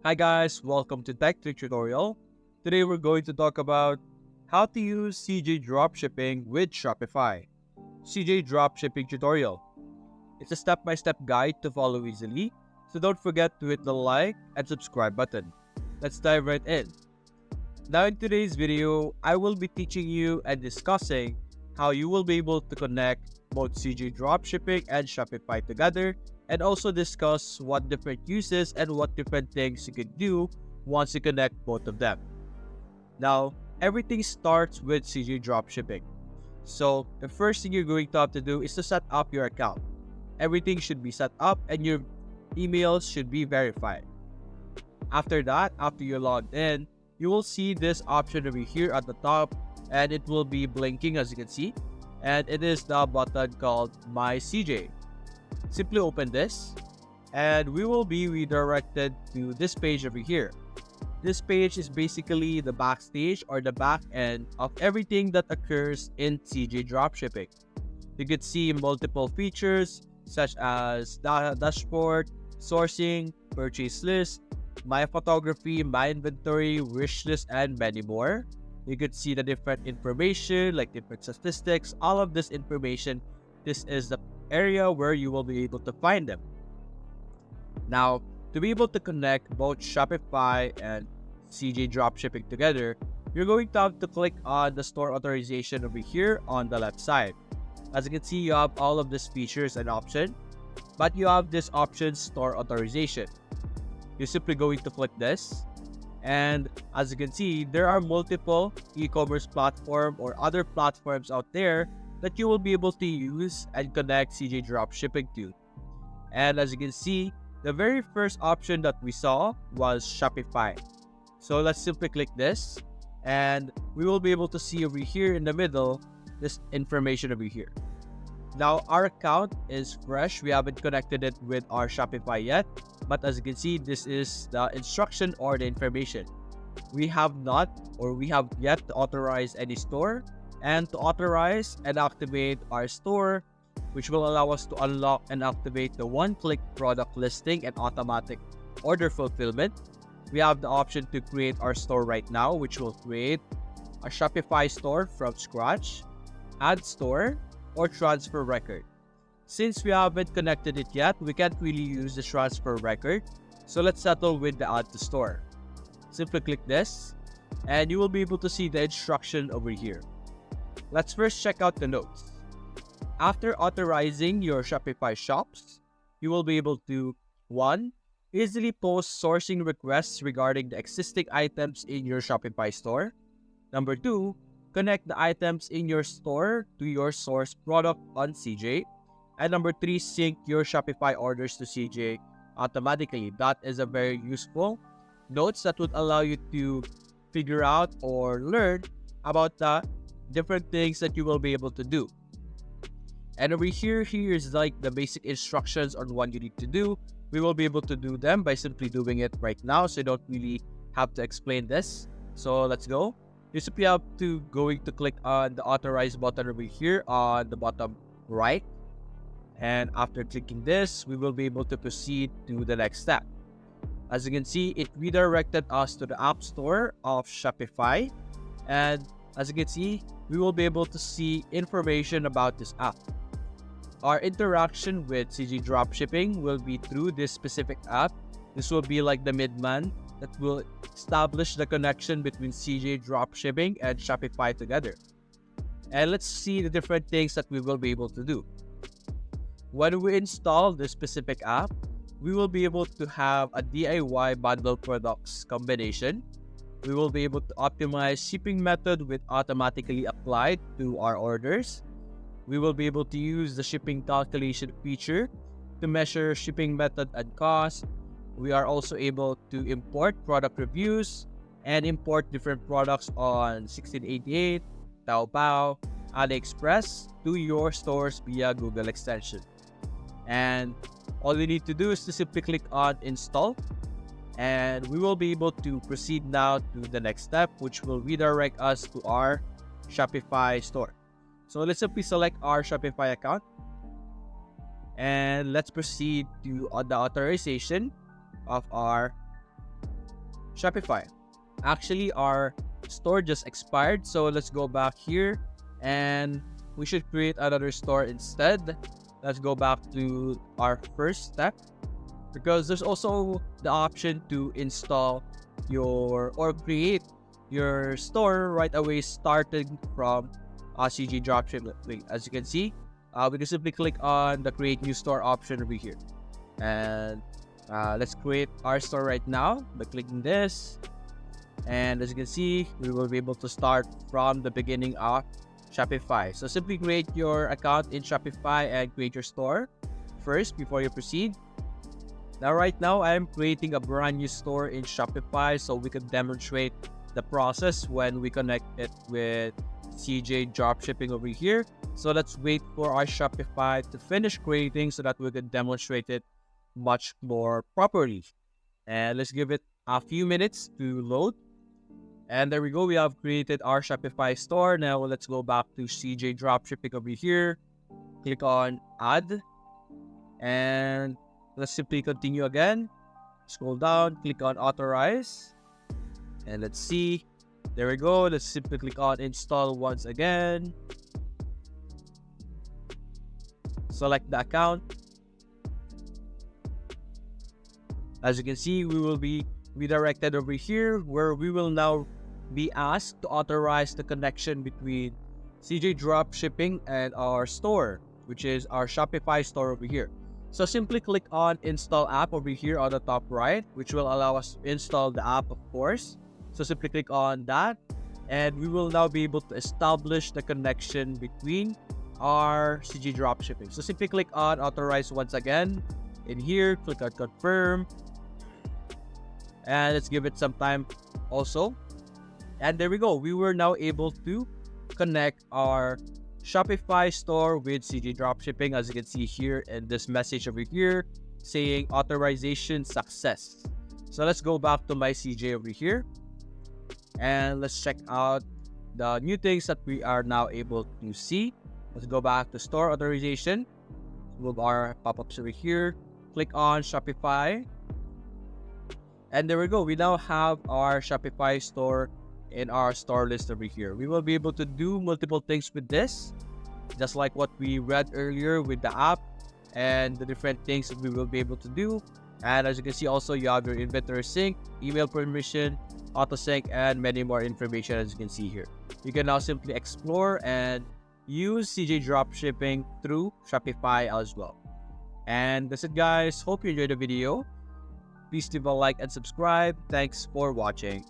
Hi guys, welcome to Tech Trick Tutorial. Today we're going to talk about how to use CJ Dropshipping with Shopify. CJ Dropshipping Tutorial. It's a step-by-step guide to follow easily, so don't forget to hit the like and subscribe button. Let's dive right in. Now in today's video, I will be teaching you and discussing how you will be able to connect both CJ Dropshipping and Shopify together, and also discuss what different uses and what different things you can do once you connect both of them. Now, everything starts with CJ Dropshipping. So, the first thing you're going to have to do is to set up your account. Everything should be set up and your emails should be verified. After that, after you're logged in, you will see this option over here at the top, and it will be blinking as you can see, and it is the button called My CJ. Simply open this and we will be redirected to this page over here. This page is basically the backstage or the back end of everything that occurs in CJ Dropshipping. You could see multiple features such as dashboard, sourcing, purchase list, my photography, my inventory, wish list, and many more. You could see the different information like different statistics, all of this information. This is the area where you will be able to find them. Now, to be able to connect both Shopify and CJ Dropshipping together, you're going to have to click on the store authorization over here on the left side. As you can see, you have all of these features and options, but you have this option store authorization. You're simply going to click this, and as you can see, there are multiple e-commerce platform or other platforms out there that you will be able to use and connect CJ Dropshipping to. And as you can see, the very first option that we saw was Shopify. So let's simply click this, and we will be able to see over here in the middle this information over here. Now our account is fresh. We haven't connected it with our Shopify yet, but as you can see, this is the instruction or the information. We have yet to authorize any store, and to authorize and activate our store, which will allow us to unlock and activate the one-click product listing and automatic order fulfillment. We have the option to create our store right now, which will create a Shopify store from scratch, add store, or transfer record. Since we haven't connected it yet, we can't really use the transfer record, so let's settle with the add to store. Simply click this, and you will be able to see the instruction over here. Let's first check out the notes. After authorizing your Shopify shops, you will be able to 1. Easily post sourcing requests regarding the existing items in your Shopify store. Number 2. Connect the items in your store to your source product on CJ. And number 3. Sync your Shopify orders to CJ automatically. That is a very useful notes that would allow you to figure out or learn about the different things that you will be able to do. And over here is like the basic instructions on what you need to do. We will be able to do them by simply doing it right now, so you don't really have to explain this. So let's go. You simply have to click on the authorize button over here on the bottom right. And after clicking this, we will be able to proceed to the next step. As you can see, it redirected us to the App Store of Shopify. And as you can see, we will be able to see information about this app. Our interaction with CJ Dropshipping will be through this specific app. This will be like the middleman that will establish the connection between CJ Dropshipping and Shopify together. And let's see the different things that we will be able to do. When we install this specific app, we will be able to have a DIY bundle products combination. We will be able to optimize shipping method with automatically applied to our orders. We will be able to use the shipping calculation feature to measure shipping method and cost. We are also able to import product reviews and import different products on 1688, Taobao, AliExpress to your stores via Google extension. And all we need to do is to simply click on install, and we will be able to proceed now to the next step, which will redirect us to our Shopify store. So let's simply select our Shopify account, and let's proceed to the authorization of our Shopify. Actually, our store just expired, so let's go back here and we should create another store instead. Let's go back to our first step, because there's also the option to install your or create your store right away starting from CG Dropshipping. As you can see, we can simply click on the create new store option over here, and let's create our store right now by clicking this. And as you can see, we will be able to start from the beginning of Shopify. So simply create your account in Shopify and create your store first before you proceed. Now, right now, I am creating a brand new store in Shopify so we can demonstrate the process when we connect it with CJ Dropshipping over here. So let's wait for our Shopify to finish creating so that we can demonstrate it much more properly. And let's give it a few minutes to load. And there we go. We have created our Shopify store. Now let's go back to CJ Dropshipping over here. Click on add. And let's simply continue again. Scroll down, click on authorize. And let's see. There we go. Let's simply click on install once again. Select the account. As you can see, we will be redirected over here where we will now be asked to authorize the connection between CJ Dropshipping and our store, which is our Shopify store over here. So simply click on install app over here on the top right, which will allow us to install the app, of course. So simply click on that, and we will now be able to establish the connection between our CJ Dropshipping. So simply click on authorize once again. In here, click on confirm. And let's give it some time also. And there we go. We were now able to connect our Shopify store with CJ Dropshipping, as you can see here in this message over here saying authorization success. So let's go back to my CJ over here and let's check out the new things that we are now able to see. Let's go back to store authorization. Move our pop-ups over here. Click on Shopify. And there we go. We now have our Shopify store in our store list over here. We will be able to do multiple things with this, just like what we read earlier with the app and the different things that we will be able to do. And as you can see, also you have your inventory sync, email permission, auto sync, and many more information, as you can see here. You can now simply explore and use CJ Dropshipping through Shopify as well. And that's it, guys. Hope you enjoyed the video. Please leave a like and subscribe. Thanks for watching.